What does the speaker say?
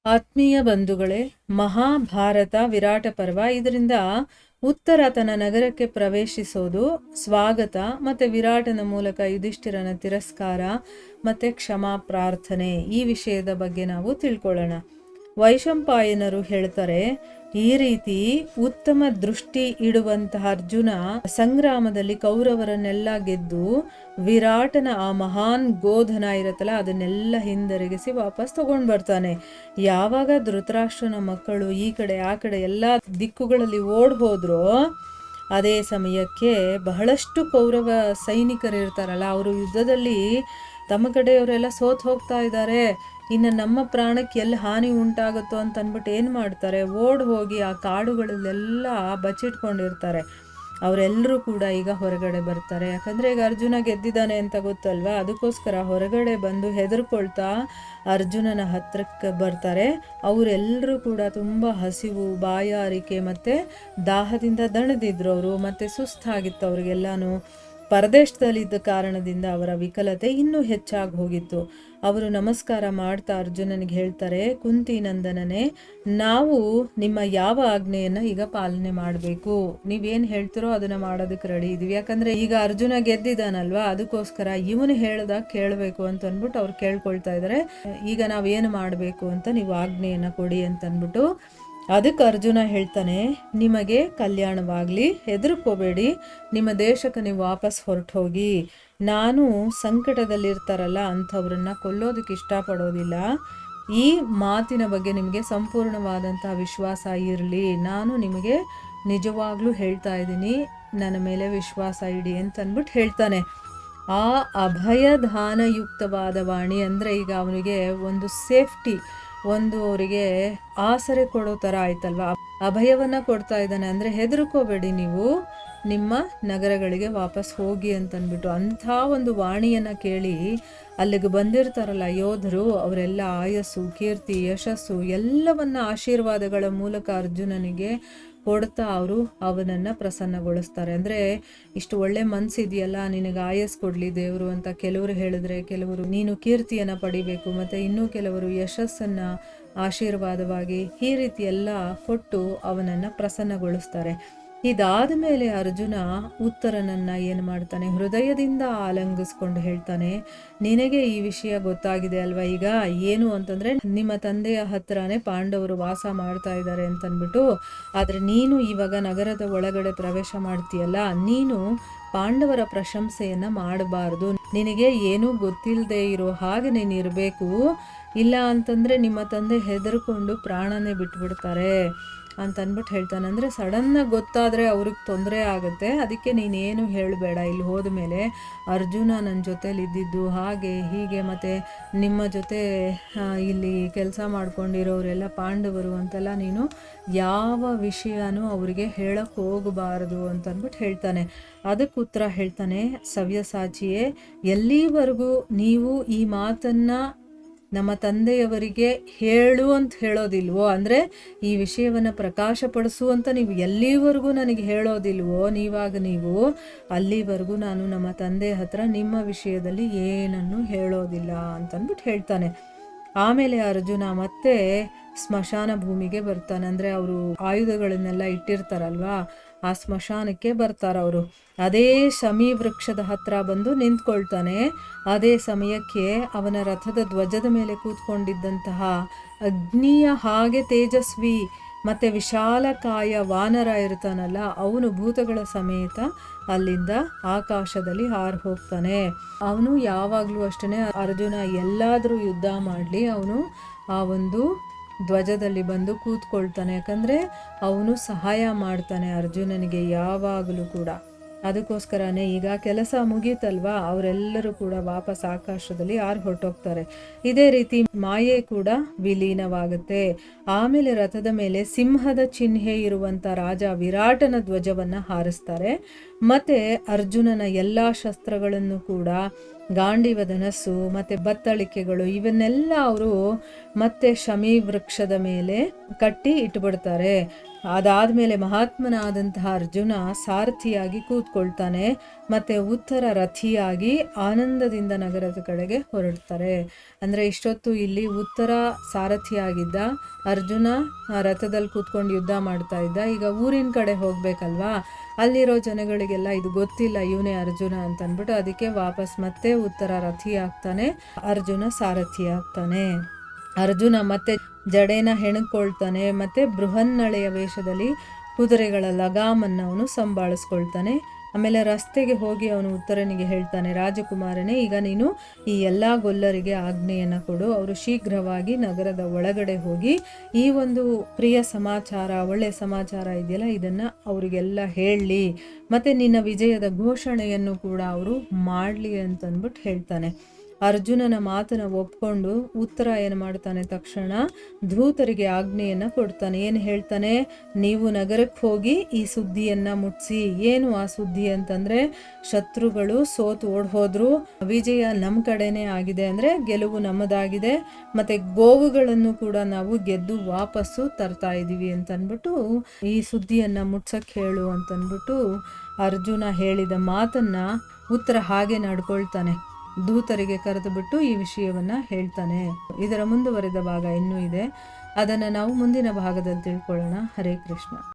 ಆತ್ಮೀಯ ಬಂಧುಗಳೇ, ಮಹಾಭಾರತ ವಿರಾಟ ಪರ್ವ. ಇದರಿಂದ ಉತ್ತರ ತನ್ನ ನಗರಕ್ಕೆ ಪ್ರವೇಶಿಸೋದು, ಸ್ವಾಗತ ಮತ್ತೆ ವಿರಾಟನ ಮೂಲಕ ಯುಧಿಷ್ಠಿರನ ತಿರಸ್ಕಾರ ಮತ್ತೆ ಕ್ಷಮಾ ಪ್ರಾರ್ಥನೆ, ಈ ವಿಷಯದ ಬಗ್ಗೆ ನಾವು ತಿಳ್ಕೊಳ್ಳೋಣ. ವೈಶಂಪಾಯನರು ಹೇಳ್ತಾರೆ, ಈ ರೀತಿ ಉತ್ತಮ ದೃಷ್ಟಿ ಇಡುವಂತಹ ಅರ್ಜುನ ಸಂಗ್ರಾಮದಲ್ಲಿ ಕೌರವರನ್ನೆಲ್ಲ ಗೆದ್ದು ವಿರಾಟನ ಆ ಮಹಾನ್ ಗೋಧನ ಇರತ್ತಲ್ಲ ಅದನ್ನೆಲ್ಲ ಹಿಂದೆರಗಿಸಿ ವಾಪಸ್ ತಗೊಂಡ್ ಬರ್ತಾನೆ. ಯಾವಾಗ ಧೃತರಾಷ್ಟ್ರನ ಮಕ್ಕಳು ಈ ಕಡೆ ಆ ಕಡೆ ಎಲ್ಲ ದಿಕ್ಕುಗಳಲ್ಲಿ ಓಡ್ ಹೋದ್ರೋ ಅದೇ ಸಮಯಕ್ಕೆ ಬಹಳಷ್ಟು ಕೌರವ ಸೈನಿಕರು ಇರ್ತಾರಲ್ಲ, ಅವರು ಯುದ್ಧದಲ್ಲಿ ತಮ್ಮ ಕಡೆಯವರೆಲ್ಲ ಸೋತ್ ಹೋಗ್ತಾ ಇದ್ದಾರೆ, ಇನ್ನು ನಮ್ಮ ಪ್ರಾಣಕ್ಕೆ ಎಲ್ಲಿ ಹಾನಿ ಉಂಟಾಗುತ್ತೋ ಅಂತ ಅಂದ್ಬಿಟ್ಟು ಏನು ಮಾಡ್ತಾರೆ, ಓಡ್ ಹೋಗಿ ಆ ಕಾಡುಗಳಲ್ಲೆಲ್ಲ ಬಚ್ಚಿಟ್ಕೊಂಡಿರ್ತಾರೆ. ಅವರೆಲ್ಲರೂ ಕೂಡ ಈಗ ಹೊರಗಡೆ ಬರ್ತಾರೆ. ಯಾಕಂದರೆ ಈಗ ಅರ್ಜುನ ಗೆದ್ದಿದ್ದಾನೆ ಅಂತ ಗೊತ್ತಲ್ವಾ, ಅದಕ್ಕೋಸ್ಕರ ಹೊರಗಡೆ ಬಂದು ಹೆದರ್ಕೊಳ್ತಾ ಅರ್ಜುನನ ಹತ್ರಕ್ಕೆ ಬರ್ತಾರೆ. ಅವರೆಲ್ಲರೂ ಕೂಡ ತುಂಬ ಹಸಿವು, ಬಾಯಾರಿಕೆ ಮತ್ತು ದಾಹದಿಂದ ದಣದಿದ್ರು ಅವರು, ಮತ್ತು ಸುಸ್ತಾಗಿತ್ತು ಅವರಿಗೆಲ್ಲಾನು. ಪರದೇಶದಲ್ಲಿದ್ದ ಕಾರಣದಿಂದ ಅವರ ವಿಕಲತೆ ಇನ್ನೂ ಹೆಚ್ಚಾಗಿ ಹೋಗಿತ್ತು. ಅವರು ನಮಸ್ಕಾರ ಮಾಡ್ತಾ ಅರ್ಜುನನಿಗೆ ಹೇಳ್ತಾರೆ, ಕುಂತಿ ನಂದನನೇ, ನಾವು ನಿಮ್ಮ ಯಾವ ಆಜ್ಞೆಯನ್ನು ಈಗ ಪಾಲನೆ ಮಾಡಬೇಕು, ನೀವೇನು ಹೇಳ್ತಿರೋ ಅದನ್ನು ಮಾಡೋದಕ್ಕೆ ರೆಡಿ ಇದೀವಿ. ಯಾಕಂದರೆ ಈಗ ಅರ್ಜುನ ಗೆದ್ದಿದ್ದಾನಲ್ವಾ, ಅದಕ್ಕೋಸ್ಕರ ಇವನು ಹೇಳ್ದಾಗ ಕೇಳಬೇಕು ಅಂತ ಅಂದ್ಬಿಟ್ಟು ಅವ್ರು ಕೇಳ್ಕೊಳ್ತಾ ಇದ್ದಾರೆ. ಈಗ ನಾವೇನು ಮಾಡಬೇಕು ಅಂತ ನೀವು ಆಜ್ಞೆಯನ್ನು ಕೊಡಿ ಅಂತ ಅಂದ್ಬಿಟ್ಟು. ಅದಕ್ಕೆ ಅರ್ಜುನ ಹೇಳ್ತಾನೆ, ನಿಮಗೆ ಕಲ್ಯಾಣವಾಗಲಿ, ಹೆದರ್ಕೋಬೇಡಿ, ನಿಮ್ಮ ದೇಶಕ್ಕೆ ನೀವು ವಾಪಸ್ ಹೊರಟು ಹೋಗಿ. ನಾನು ಸಂಕಟದಲ್ಲಿರ್ತಾರಲ್ಲ ಅಂಥವ್ರನ್ನ ಕೊಲ್ಲೋದಕ್ಕೆ ಇಷ್ಟಪಡೋದಿಲ್ಲ. ಈ ಮಾತಿನ ಬಗ್ಗೆ ನಿಮಗೆ ಸಂಪೂರ್ಣವಾದಂತಹ ವಿಶ್ವಾಸ ಇರಲಿ. ನಾನು ನಿಮಗೆ ನಿಜವಾಗ್ಲೂ ಹೇಳ್ತಾ ಇದ್ದೀನಿ, ನನ್ನ ಮೇಲೆ ವಿಶ್ವಾಸ ಇಡಿ ಅಂತ ಅಂದ್ಬಿಟ್ಟು ಹೇಳ್ತಾನೆ. ಆ ಅಭಯದಾನಯುಕ್ತವಾದ ವಾಣಿ ಅಂದರೆ ಈಗ ಅವನಿಗೆ ಒಂದು ಸೇಫ್ಟಿ, ಒಂದು ಅವರಿಗೆ ಆಸರೆ ಕೊಡೋ ಥರ ಆಯ್ತಲ್ವ, ಅಭಯವನ್ನು ಕೊಡ್ತಾ ಇದ್ದಾನೆ. ಅಂದರೆ ಹೆದರ್ಕೋಬೇಡಿ, ನೀವು ನಿಮ್ಮ ನಗರಗಳಿಗೆ ವಾಪಸ್ ಹೋಗಿ ಅಂತಂದ್ಬಿಟ್ಟು. ಅಂಥ ಒಂದು ವಾಣಿಯನ್ನು ಕೇಳಿ ಅಲ್ಲಿಗೆ ಬಂದಿರ್ತಾರಲ್ಲ ಯೋಧರು, ಅವರೆಲ್ಲ ಆಯಸ್ಸು, ಕೀರ್ತಿ, ಯಶಸ್ಸು ಎಲ್ಲವನ್ನ ಆಶೀರ್ವಾದಗಳ ಮೂಲಕ ಅರ್ಜುನನಿಗೆ ಕೊಡ್ತಾ ಅವರು ಅವನನ್ನು ಪ್ರಸನ್ನಗೊಳಿಸ್ತಾರೆ. ಅಂದರೆ ಇಷ್ಟು ಒಳ್ಳೆ ಮನಸ್ಸಿದೆಯಲ್ಲ, ನಿನಗೆ ಆಯಸ್ ಕೊಡಲಿ ದೇವರು ಅಂತ ಕೆಲವರು ಹೇಳಿದ್ರೆ, ಕೆಲವರು ನೀನು ಕೀರ್ತಿಯನ್ನು ಪಡಿಬೇಕು, ಮತ್ತು ಇನ್ನೂ ಕೆಲವರು ಯಶಸ್ಸನ್ನು ಆಶೀರ್ವಾದವಾಗಿ ಈ ರೀತಿ ಎಲ್ಲ ಕೊಟ್ಟು ಅವನನ್ನು ಪ್ರಸನ್ನಗೊಳಿಸ್ತಾರೆ. ಇದಾದ ಮೇಲೆ ಅರ್ಜುನ ಉತ್ತರನನ್ನು ಏನು ಮಾಡ್ತಾನೆ, ಹೃದಯದಿಂದ ಆಲಂಗಿಸ್ಕೊಂಡು ಹೇಳ್ತಾನೆ, ನಿನಗೆ ಈ ವಿಷಯ ಗೊತ್ತಾಗಿದೆ ಅಲ್ವಾ. ಈಗ ಏನು ಅಂತಂದರೆ, ನಿಮ್ಮ ತಂದೆಯ ಹತ್ರನೇ ಪಾಂಡವರು ವಾಸ ಮಾಡ್ತಾ ಇದ್ದಾರೆ ಅಂತಂದ್ಬಿಟ್ಟು. ಆದರೆ ನೀನು ಇವಾಗ ನಗರದ ಒಳಗಡೆ ಪ್ರವೇಶ ಮಾಡ್ತೀಯಲ್ಲ, ನೀನು ಪಾಂಡವರ ಪ್ರಶಂಸೆಯನ್ನು ಮಾಡಬಾರ್ದು. ನಿನಗೆ ಏನೂ ಗೊತ್ತಿಲ್ಲದೆ ಇರೋ ಹಾಗೆ ನೀನು ಇರಬೇಕು. ಇಲ್ಲ ಅಂತಂದರೆ ನಿಮ್ಮ ತಂದೆ ಹೆದರ್ಕೊಂಡು ಪ್ರಾಣನೇ ಬಿಟ್ಬಿಡ್ತಾರೆ ಅಂತ ಅಂದ್ಬಿಟ್ಟು ಹೇಳ್ತಾನೆ. ಅಂದರೆ ಸಡನ್ನಾಗಿ ಗೊತ್ತಾದರೆ ಅವ್ರಿಗೆ ತೊಂದರೆ ಆಗುತ್ತೆ, ಅದಕ್ಕೆ ನೀನೇನು ಹೇಳಬೇಡ. ಇಲ್ಲಿ ಹೋದ ಮೇಲೆ ಅರ್ಜುನ ನನ್ನ ಜೊತೇಲಿ ಇದ್ದಿದ್ದು ಹಾಗೆ ಹೀಗೆ, ಮತ್ತು ನಿಮ್ಮ ಜೊತೆ ಇಲ್ಲಿ ಕೆಲಸ ಮಾಡ್ಕೊಂಡಿರೋರೆಲ್ಲ ಪಾಂಡವರು ಅಂತೆಲ್ಲ ನೀನು ಯಾವ ವಿಷಯನೂ ಅವರಿಗೆ ಹೇಳಕ್ಕೆ ಹೋಗಬಾರದು ಅಂತಂದ್ಬಿಟ್ಟು ಹೇಳ್ತಾನೆ. ಅದಕ್ಕೆ ಉತ್ತರ ಹೇಳ್ತಾನೆ, ಸವ್ಯಸಾಚಿಯೇ, ಎಲ್ಲಿವರೆಗೂ ನೀವು ಈ ಮಾತನ್ನು ನಮ್ಮ ತಂದೆಯವರಿಗೆ ಹೇಳು ಅಂತ ಹೇಳೋದಿಲ್ವೋ, ಅಂದರೆ ಈ ವಿಷಯವನ್ನು ಪ್ರಕಾಶಪಡಿಸು ಅಂತ ನೀವು ಎಲ್ಲಿವರೆಗೂ ನನಗೆ ಹೇಳೋದಿಲ್ವೋ, ನೀವು ಅಲ್ಲಿವರೆಗೂ ನಾನು ನಮ್ಮ ತಂದೆ ಹತ್ರ ನಿಮ್ಮ ವಿಷಯದಲ್ಲಿ ಏನನ್ನು ಹೇಳೋದಿಲ್ಲ ಅಂತಂದ್ಬಿಟ್ಟು ಹೇಳ್ತಾನೆ. ಆಮೇಲೆ ಅರ್ಜುನ ಮತ್ತೆ ಸ್ಮಶಾನ ಭೂಮಿಗೆ ಬರ್ತಾನೆ. ಅಂದರೆ ಅವರು ಆಯುಧಗಳನ್ನೆಲ್ಲ ಇಟ್ಟಿರ್ತಾರಲ್ವಾ, ಆ ಸ್ಮಶಾನಕ್ಕೆ ಬರ್ತಾರವರು. ಅದೇ ಶಮಿ ವೃಕ್ಷದ ಹತ್ರ ಬಂದು ನಿಂತ್ಕೊಳ್ತಾನೆ. ಅದೇ ಸಮಯಕ್ಕೆ ಅವನ ರಥದ ಧ್ವಜದ ಮೇಲೆ ಕೂತ್ಕೊಂಡಿದ್ದಂತಹ ಅಗ್ನಿಯ ಹಾಗೆ ತೇಜಸ್ವಿ ಮತ್ತು ವಿಶಾಲಕಾಯ ವಾನರ ಇರ್ತಾನಲ್ಲ, ಅವನು ಭೂತಗಳ ಸಮೇತ ಅಲ್ಲಿಂದ ಆಕಾಶದಲ್ಲಿ ಹಾರಿ ಹೋಗ್ತಾನೆ. ಅವನು ಯಾವಾಗಲೂ ಅಷ್ಟೇ, ಅರ್ಜುನ ಎಲ್ಲಾದರೂ ಯುದ್ಧ ಮಾಡಲಿ, ಅವನು ಆ ಒಂದು ಧ್ವಜದಲ್ಲಿ ಬಂದು ಕೂತ್ಕೊಳ್ತಾನೆ. ಯಾಕಂದರೆ ಅವನು ಸಹಾಯ ಮಾಡ್ತಾನೆ ಅರ್ಜುನನಿಗೆ ಯಾವಾಗಲೂ ಕೂಡ. ಅದಕ್ಕೋಸ್ಕರನೇ ಈಗ ಕೆಲಸ ಮುಗೀತಲ್ವಾ, ಅವರೆಲ್ಲರೂ ಕೂಡ ವಾಪಸ್ ಆಕಾಶದಲ್ಲಿ ಹೊರಟೋಗ್ತಾರೆ. ಇದೇ ರೀತಿ ಮಾಯೆ ಕೂಡ ವಿಲೀನವಾಗುತ್ತೆ. ಆಮೇಲೆ ರಥದ ಮೇಲೆ ಸಿಂಹದ ಚಿಹ್ನೆ ಇರುವಂಥ ರಾಜ ವಿರಾಟನ ಧ್ವಜವನ್ನು ಹಾರಿಸ್ತಾರೆ. ಮತ್ತೆ ಅರ್ಜುನನ ಎಲ್ಲ ಶಸ್ತ್ರಗಳನ್ನು ಕೂಡ, ಗಾಂಡೀವ ಧನಸ್ಸು ಮತ್ತೆ ಬತ್ತಳಿಕೆಗಳು ಇವನ್ನೆಲ್ಲ ಅವರು ಮತ್ತೆ ಶಮಿ ವೃಕ್ಷದ ಮೇಲೆ ಕಟ್ಟಿ ಇಟ್ಬಿಡ್ತಾರೆ. ಅದಾದ್ಮೇಲೆ ಮಹಾತ್ಮನಾದಂತಹ ಅರ್ಜುನ ಸಾರಥಿಯಾಗಿ ಕೂತ್ಕೊಳ್ತಾನೆ, ಮತ್ತೆ ಉತ್ತರ ರಥಿಯಾಗಿ ಆನಂದದಿಂದ ನಗರದ ಕಡೆಗೆ ಹೊರಡ್ತಾರೆ. ಅಂದ್ರೆ ಇಷ್ಟೊತ್ತು ಇಲ್ಲಿ ಉತ್ತರ ಸಾರಥಿಯಾಗಿದ್ದ, ಅರ್ಜುನ ರಥದಲ್ಲಿ ಕೂತ್ಕೊಂಡು ಯುದ್ಧ ಮಾಡ್ತಾ ಇದ್ದ. ಈಗ ಊರಿನ ಕಡೆ ಹೋಗ್ಬೇಕಲ್ವಾ, ಅಲ್ಲಿರೋ ಜನಗಳಿಗೆಲ್ಲ ಇದು ಗೊತ್ತಿಲ್ಲ ಇವನೇ ಅರ್ಜುನ ಅಂತ ಅಂದ್ಬಿಟ್ಟು ಅದಕ್ಕೆ ವಾಪಸ್ ಮತ್ತೆ ಉತ್ತರ ರಥಿ ಆಗ್ತಾನೆ, ಅರ್ಜುನ ಸಾರಥಿ ಆಗ್ತಾನೆ. ಅರ್ಜುನ ಮತ್ತೆ ಜಡೆನ ಹೆಣಕೊಳ್ತಾನೆ, ಮತ್ತೆ ಬೃಹನ್ನಳೆಯ ವೇಷದಲ್ಲಿ ಕುದುರೆಗಳ ಲಗಾಮನ್ನ ಅವನು ಸಂಭಾಳಿಸ್ಕೊಳ್ತಾನೆ. ಆಮೇಲೆ ರಸ್ತೆಗೆ ಹೋಗಿ ಅವನು ಉತ್ತರನಿಗೆ ಹೇಳ್ತಾನೆ, ರಾಜಕುಮಾರನೇ, ಈಗ ನೀನು ಈ ಎಲ್ಲ ಗೊಲ್ಲರಿಗೆ ಆಜ್ಞೆಯನ್ನು ಕೊಡು, ಅವರು ಶೀಘ್ರವಾಗಿ ನಗರದ ಒಳಗಡೆ ಹೋಗಿ ಈ ಒಂದು ಪ್ರಿಯ ಸಮಾಚಾರ, ಒಳ್ಳೆ ಸಮಾಚಾರ ಇದೆಯಲ್ಲ ಇದನ್ನು ಅವರಿಗೆಲ್ಲ ಹೇಳಲಿ, ಮತ್ತು ನಿನ್ನ ವಿಜಯದ ಘೋಷಣೆಯನ್ನು ಕೂಡ ಅವರು ಮಾಡಲಿ ಅಂತಂದ್ಬಿಟ್ಟು ಹೇಳ್ತಾನೆ. ಅರ್ಜುನನ ಮಾತನ್ನ ಒಪ್ಕೊಂಡು ಉತ್ತರ ಏನು ಮಾಡ್ತಾನೆ, ತಕ್ಷಣ ಧೂತರಿಗೆ ಆಜ್ಞೆಯನ್ನು ಕೊಡ್ತಾನೆ. ಏನು ಹೇಳ್ತಾನೆ, ನೀವು ನಗರಕ್ಕೆ ಹೋಗಿ ಈ ಸುದ್ದಿಯನ್ನು ಮುಟ್ಸಿ. ಏನು ಆ ಸುದ್ದಿ ಅಂತಂದರೆ, ಶತ್ರುಗಳು ಸೋತು ಓಡ್ ಹೋದ್ರು, ವಿಜಯ ನಮ್ಮ ಕಡೆನೇ ಆಗಿದೆ, ಅಂದರೆ ಗೆಲುವು ನಮ್ಮದಾಗಿದೆ, ಮತ್ತು ಗೋವುಗಳನ್ನು ಕೂಡ ನಾವು ಗೆದ್ದು ವಾಪಸ್ಸು ತರ್ತಾ ಇದ್ದೀವಿ ಅಂತಂದ್ಬಿಟ್ಟು ಈ ಸುದ್ದಿಯನ್ನು ಮುಟ್ಸಕ್ಕೆ ಹೇಳು ಅಂತಂದ್ಬಿಟ್ಟು ಅರ್ಜುನ ಹೇಳಿದ ಮಾತನ್ನು ಉತ್ತರ ಹಾಗೆ ನಡ್ಕೊಳ್ತಾನೆ. ದೂತರಿಗೆ ಕರೆದು ಬಿಟ್ಟು ಈ ವಿಷಯವನ್ನ ಹೇಳ್ತಾನೆ. ಇದರ ಮುಂದುವರೆದ ಭಾಗ ಇನ್ನೂ ಇದೆ, ಅದನ್ನು ನಾವು ಮುಂದಿನ ಭಾಗದಲ್ಲಿ ತಿಳ್ಕೊಳ್ಳೋಣ. ಹರೇ ಕೃಷ್ಣ.